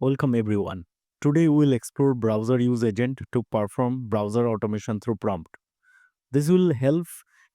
Welcome everyone. Today we will explore browser use agent to perform browser automation through prompt. This will help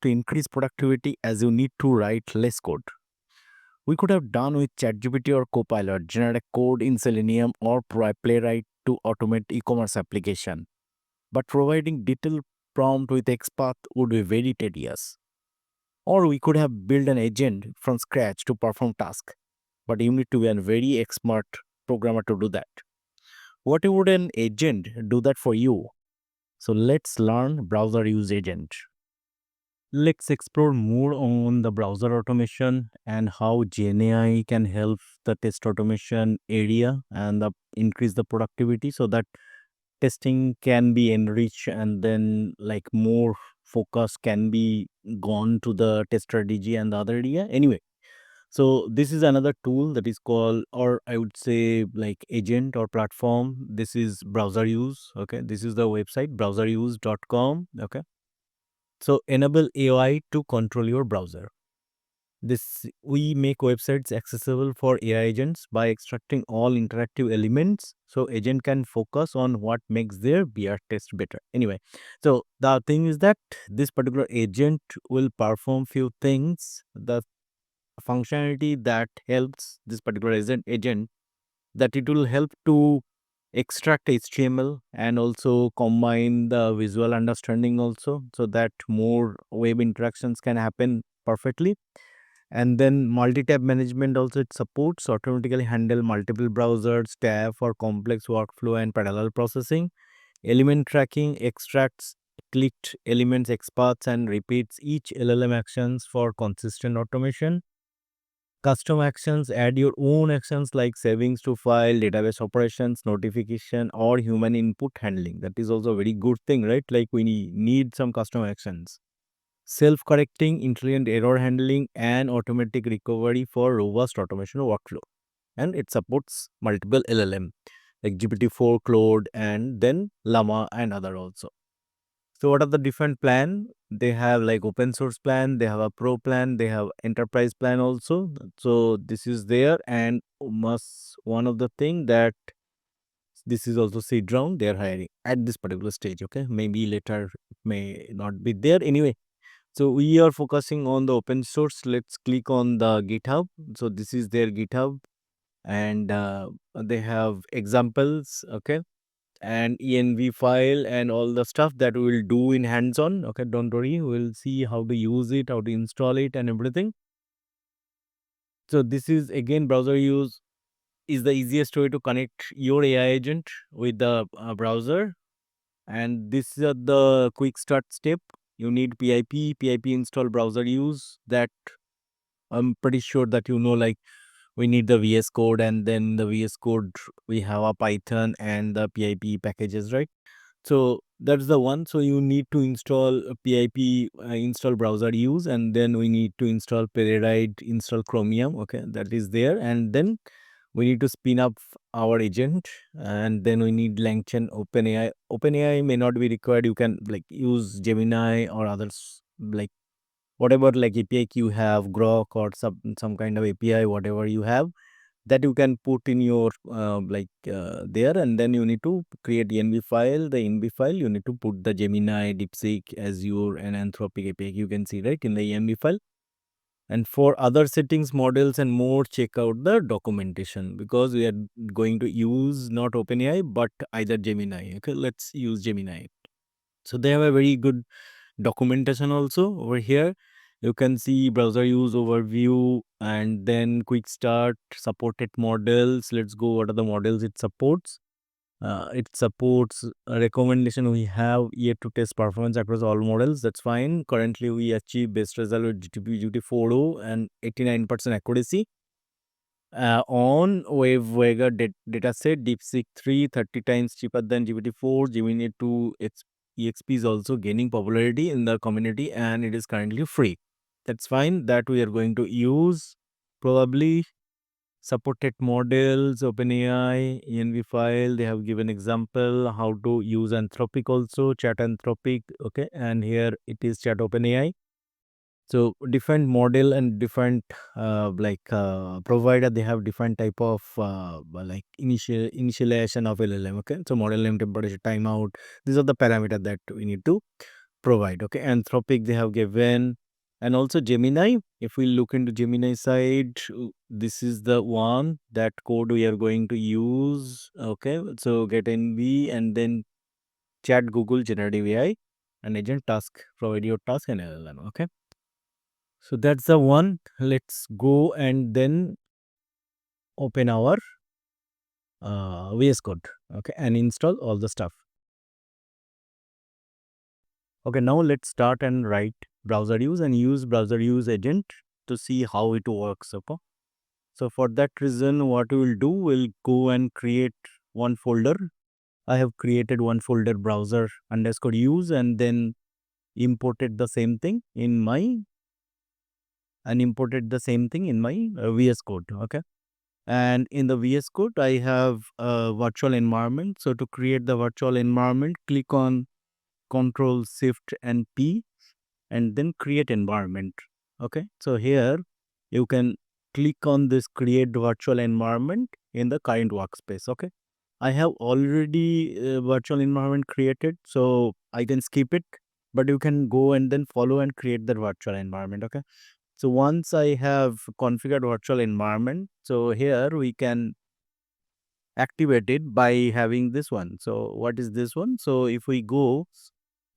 to increase productivity as you need to write less code. We could have done with ChatGPT or Copilot, generate code in Selenium or Playwright to automate e-commerce application. But providing detailed prompt with XPath would be very tedious. Or we could have built an agent from scratch to perform task. But you need to be a very expert programmer to do that. What would an agent do that for you? So let's learn browser use agent. Let's explore more on the browser automation and how GenAI can help the test automation area and increase the productivity so that testing can be enriched and then like more focus can be gone to the test strategy and the other area. Anyway, so this is another tool that is called, or I would say like agent or platform. This is browser use. Okay. This is the website browseruse.com. Okay. So enable AI to control your browser. This we make websites accessible for AI agents by extracting all interactive elements so agent can focus on what makes their BR test better. Anyway, so the thing is that this particular agent will perform few things. The functionality that helps this particular agent that it will help to extract HTML and also combine the visual understanding also so that more web interactions can happen perfectly. And then multi-tab management also it supports automatically handle multiple browsers, tab for complex workflow and parallel processing. Element tracking extracts clicked elements, XPaths and repeats each LLM actions for consistent automation. Custom actions, add your own actions like savings to file, database operations, notification, or human input handling. That is also a very good thing, right? Like we need some custom actions. Self-correcting, intelligent error handling, and automatic recovery for robust automation workflow. And it supports multiple LLM like GPT-4, Claude, and then Llama and other also. So what are the different plan? They have like open source plan, they have a pro plan, they have enterprise plan also. So this is there and must one of the thing that this is also seed round they are hiring at this particular stage. Okay, maybe later it may not be there anyway. So we are focusing on the open source. Let's click on the GitHub. So this is their GitHub and they have examples. Okay, and env file and all the stuff that we will do in hands-on. Okay, don't worry, we'll see how to use it, how to install it and everything. So this is again browser use is the easiest way to connect your AI agent with the browser, and this is the quick start step. You need pip install browser use. That I'm pretty sure that like we need the VS Code, and then the VS Code we have a Python and the pip packages, right? So that's the one. So you need to install a pip, install browser use, and then we need to install Playwright, install Chromium. Okay, that is there, and then we need to spin up our agent, and then we need LangChain OpenAI. OpenAI may not be required. You can like use Gemini or others like whatever like API you have, Grok or some kind of API, whatever you have that you can put in your there, and then you need to create env file. The env file you need to put the Gemini, DeepSeek, Azure and Anthropic API. You can see right in the env file. And for other settings, models and more, check out the documentation because we are going to use not OpenAI but either Gemini. Okay, let's use Gemini. So they have a very good documentation also over here. You can see browser use overview and then quick start, supported models. Let's go what are the models it supports. It supports a recommendation. We have yet to test performance across all models. That's fine. Currently we achieve best result with GTP 4.0 and 89% accuracy. On Wave data set, DeepSeek 3 30 times cheaper than GPT-4. Gemini 2 EXP is also gaining popularity in the community and it is currently free. That's fine. That we are going to use. Probably supported models, OpenAI, env file. They have given example how to use Anthropic also, Chat Anthropic. Okay, and here it is Chat OpenAI. So different model and different provider, they have different type of like initialization of LLM. Okay, so model name, temperature, timeout. These are the parameters that we need to provide. Okay, Anthropic they have given, and also Gemini. If we look into Gemini side, this is the one that code we are going to use. Okay, so get NV and then chat Google Generative AI and agent task, provide your task and LLM. Okay, so that's the one. Let's go and then open our VS Code. Okay, and install all the stuff. Okay, now let's start and write browser use and use browser use agent to see how it works. Okay, so for that reason, what we will do, we'll go and create one folder. I have created one folder, browser underscore use, and then imported the same thing in my VS Code. Okay, and in the VS Code, I have a virtual environment. So to create the virtual environment, click on Control Shift and P, and then create environment. Okay, so here you can click on this create virtual environment in the current workspace. Okay, I have already virtual environment created, so I can skip it, but you can go and then follow and create the virtual environment. Okay, so once I have configured virtual environment, so here we can activate it by having this one. So what is this one? So if we go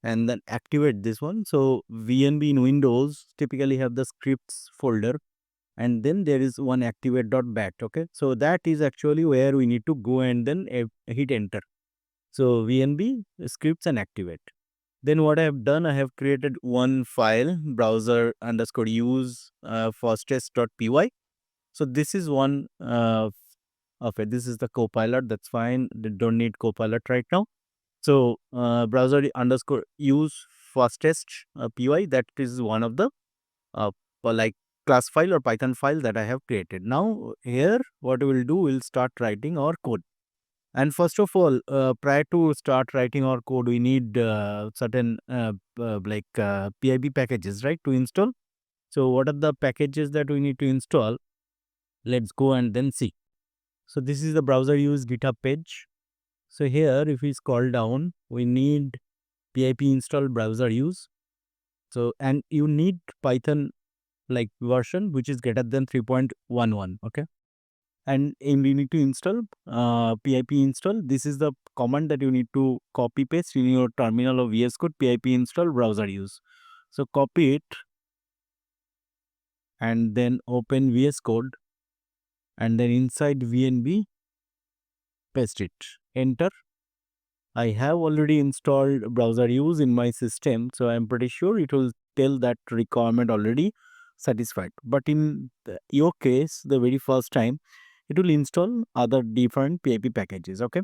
and then activate this one, so VNB in Windows typically have the scripts folder, and then there is one activate.bat. Okay, so that is actually where we need to go and then hit enter. So VNB scripts and activate. Then what I have done, I have created one file, browser underscore use fastest.py. So this is one okay, this is the copilot. That's fine. They don't need copilot right now. So browser underscore use fastest py. That is one of the like class file or Python file that I have created. Now here, what we will do, we'll start writing our code. And first of all, prior to start writing our code, we need certain PIB packages, right, to install. So what are the packages that we need to install? Let's go and then see. So this is the browser use GitHub page. So here, if we scroll down, we need pip install browser use. So, and you need Python like version which is greater than 3.11. Okay, and we need to install pip install. This is the command that you need to copy paste in your terminal of VS Code, pip install browser use. So copy it and then open VS Code, and then inside VNB paste it, enter. I have already installed browser use in my system, so I'm pretty sure it will tell that requirement already satisfied. But in your case, the very first time, it will install other different PIP packages. Okay,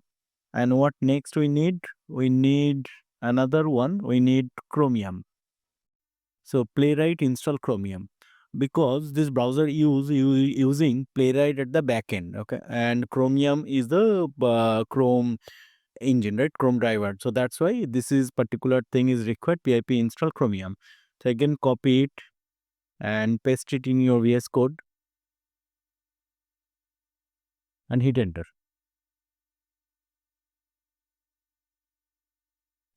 and what next we need? We need another one. We need Chromium. So Playwright install Chromium, because this browser using Playwright at the back end. Okay, and Chromium is the Chrome engine, right, Chrome driver. So that's why this is particular thing is required, pip install Chromium. So again, copy it and paste it in your VS Code and hit enter.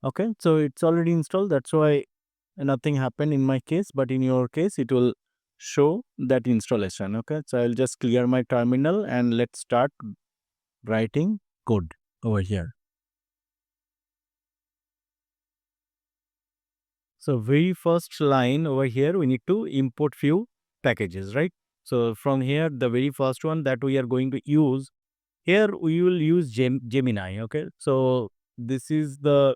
Okay, so it's already installed. That's why nothing happened in my case, but in your case it will show that installation. Okay, so I'll just clear my terminal and let's start writing code over here. So very first line over here, we need to import few packages, right? So from here, the very first one that we are going to use, here we will use Gemini. Okay, so this is the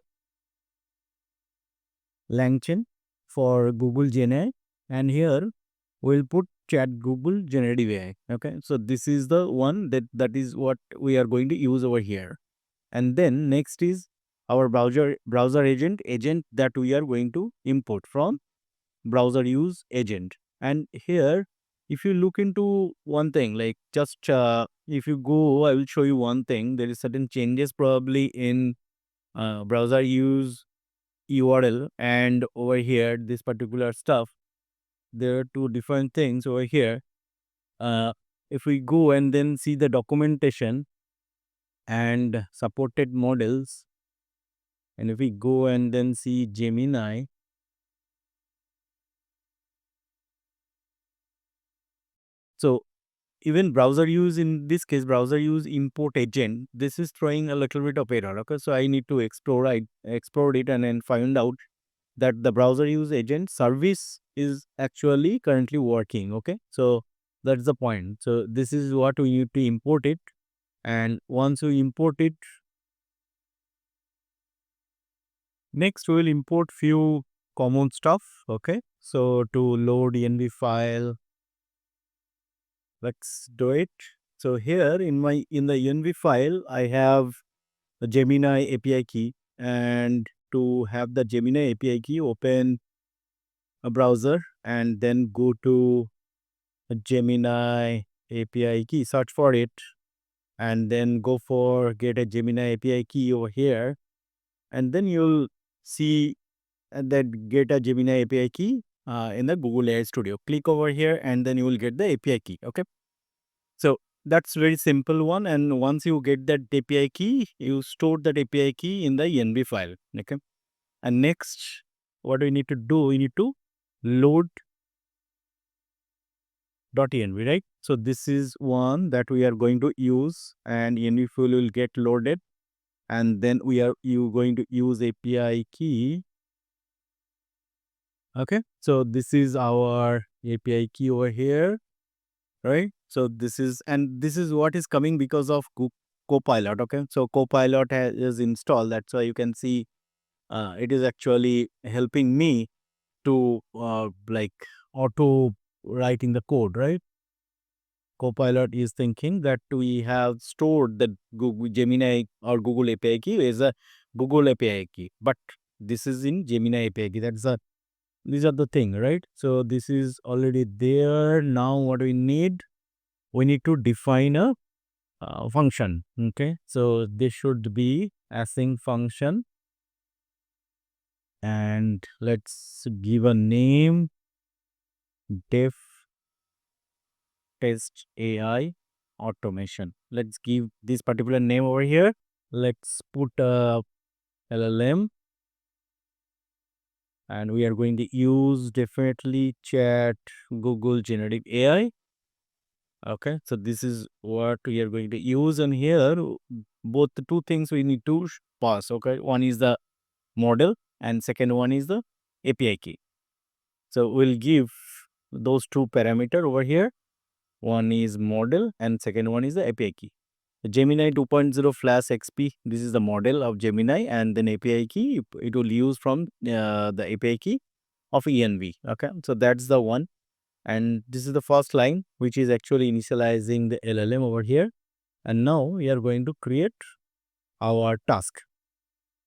LangChain for Google GenAI, and here we'll put chat Google Generative AI. Okay, so this is the one that is what we are going to use over here. And then next is our browser agent that we are going to import from browser use agent. And here, if you look into one thing, like just if you go, I will show you one thing. There is certain changes probably in browser use URL, and over here this particular stuff. there are two different things over here. Uh, if we go and then see the documentation and supported models, and if we go and then see Gemini, so even browser use, in this case, browser use import agent, this is throwing a little bit of error. Okay, so I need to explore it and then find out that the browser use agent service is actually currently working. Okay, so that's the point. So this is what we need to import it, and once we import it, next we will import few common stuff. Okay, so to load env file, let's do it. So here in the env file, I have the Gemini API key, and to have the Gemini API key, open a browser and then go to a Gemini API key, search for it, and then go for get a Gemini API key over here, and then you'll see that get a Gemini API key in the Google AI Studio. Click over here and then you will get the API key. Okay. So that's very simple one. And once you get that API key, you store that API key in the env file. Okay. And next, what we need to do, we need to load .env, right? So this is one that we are going to use, and env file will get loaded, and then you going to use API key. Okay, so this is our API key over here, right? So this is what is coming because of Copilot. Okay, so Copilot is installed. That's why you can see it is actually helping me to like auto writing the code, right? Copilot is thinking that we have stored the Google Gemini or Google API key is a Google API key, but this is in Gemini API key. That's a these are the thing, right? So this is already there. Now what we need to define a function. Okay, so this should be async function, and let's give a name, def test AI automation. Let's give this particular name over here. Let's put a LLM, and we are going to use definitely chat Google Generative AI. Okay, so this is what we are going to use, and here both the two things we need to pass. Okay, one is the model and second one is the API key. So we'll give those two parameter over here. One is model and second one is the API key. Gemini 2.0 Flash XP, this is the model of Gemini, and then API key, it will use from the API key of ENV. Okay, so that's the one. And this is the first line, which is actually initializing the LLM over here. And now we are going to create our task.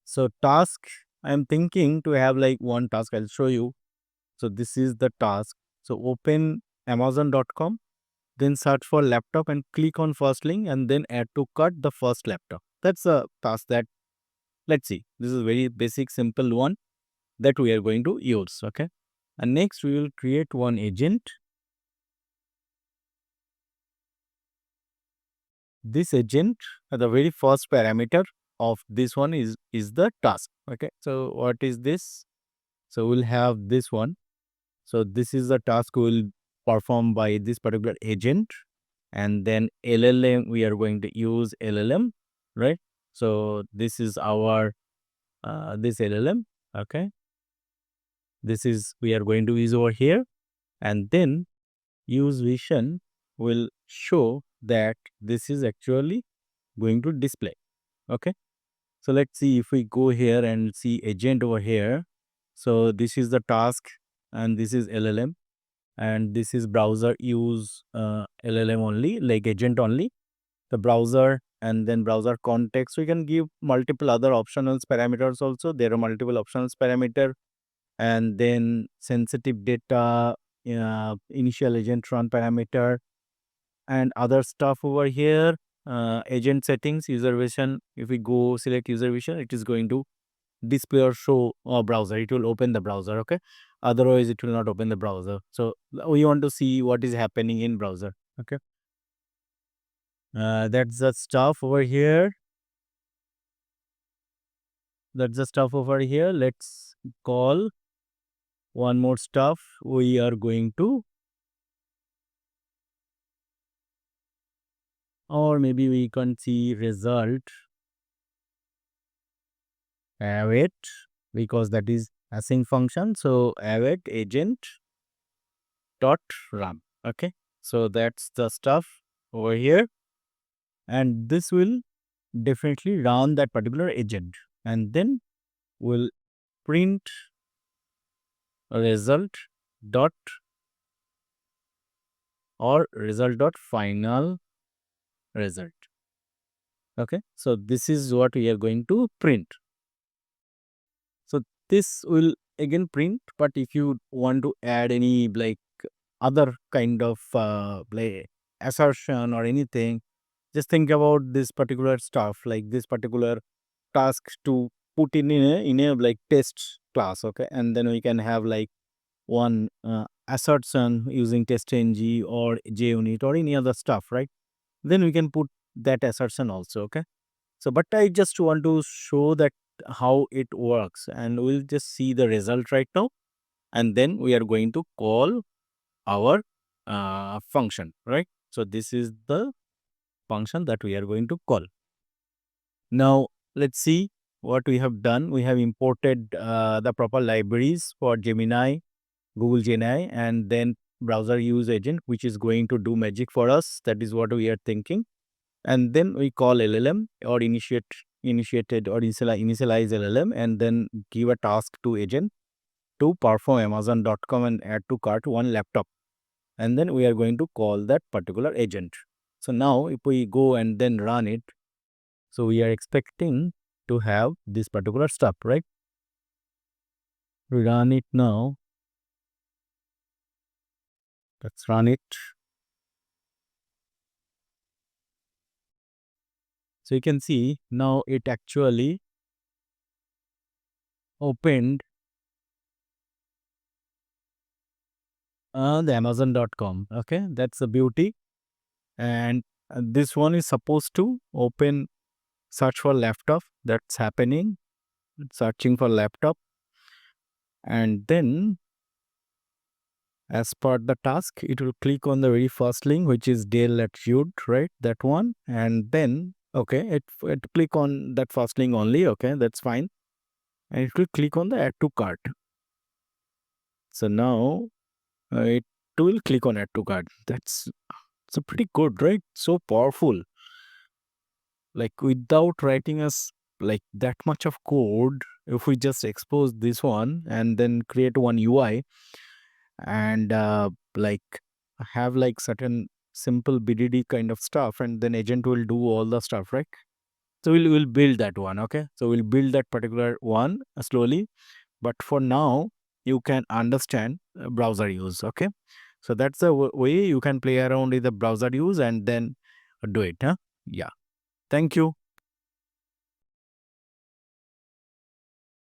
So task, I am thinking to have like one task. I'll show you. So this is the task. So open Amazon.com, then search for laptop and click on first link and then add to cart the first laptop. That's a task that, let's see. This is a very basic, simple one that we are going to use. Okay. And next we will create one agent. This agent, the very first parameter of this one is the task. Okay, so what is this? So we'll have this one. So this is the task will perform by this particular agent, and then LLM, we are going to use LLM, right? So this is our this LLM. Okay, this is we are going to use over here, and then use vision will show that this is actually going to display. Okay, so let's see if we go here and see agent over here. So this is the task, and this is LLM, and this is browser use LLM only, like agent only. The browser and then browser context. We can give multiple other optional parameters also. There are multiple optional parameter, and then sensitive data, initial agent run parameter, and other stuff over here. Agent settings, user vision. If we go select user vision, it is going to display or show browser. It will open the browser. Okay, Otherwise, it will not open the browser. So we want to see what is happening in browser. Okay. That's the stuff over here. That's the stuff over here. Let's call one more stuff. We are going to, or maybe we can see result. Await, because that is async function. So await agent dot run. Okay. So that's the stuff over here. And this will definitely run that particular agent. And then we'll print result dot or result dot final result. Okay. So this is what we are going to print. So this will again print, but if you want to add any like other kind of like assertion or anything, just think about this particular stuff, like this particular task to put in a like test class. Okay. And then we can have like one assertion using testng or JUnit or any other stuff, right? Then we can put that assertion also. Okay. So but I just want to show that how it works, and we'll just see the result right now, and then we are going to call our function, right? So this is the function that we are going to call. Now let's see what we have done. We have imported the proper libraries for Gemini, Google GenAI, and then browser use agent, which is going to do magic for us. That is what we are thinking. And then we call LLM or initiated or initialize LLM, and then give a task to agent to perform Amazon.com and add to cart one laptop. And then we are going to call that particular agent. So now if we go and then run it, so we are expecting to have this particular stuff, right? We run it now. Let's run it. So you can see now it actually opened the Amazon.com. Okay, that's the beauty. And this one is supposed to open search for laptop. That's happening. It's searching for laptop. And then as per the task, it will click on the very first link, which is Dell Latitude, right? That one. And then, okay, it click on that first link only. Okay, that's fine. And it will click on the add to cart. So now it will click on add to cart. That's so pretty good, right? So powerful. Like without writing us like that much of code, if we just expose this one and then create one UI and like have like certain simple BDD kind of stuff, and then agent will do all the stuff, right? So we'll build that one. Okay, so we'll build that particular one slowly, but for now you can understand browser use. Okay, so that's the way you can play around with the browser use and then do it. Yeah, thank you.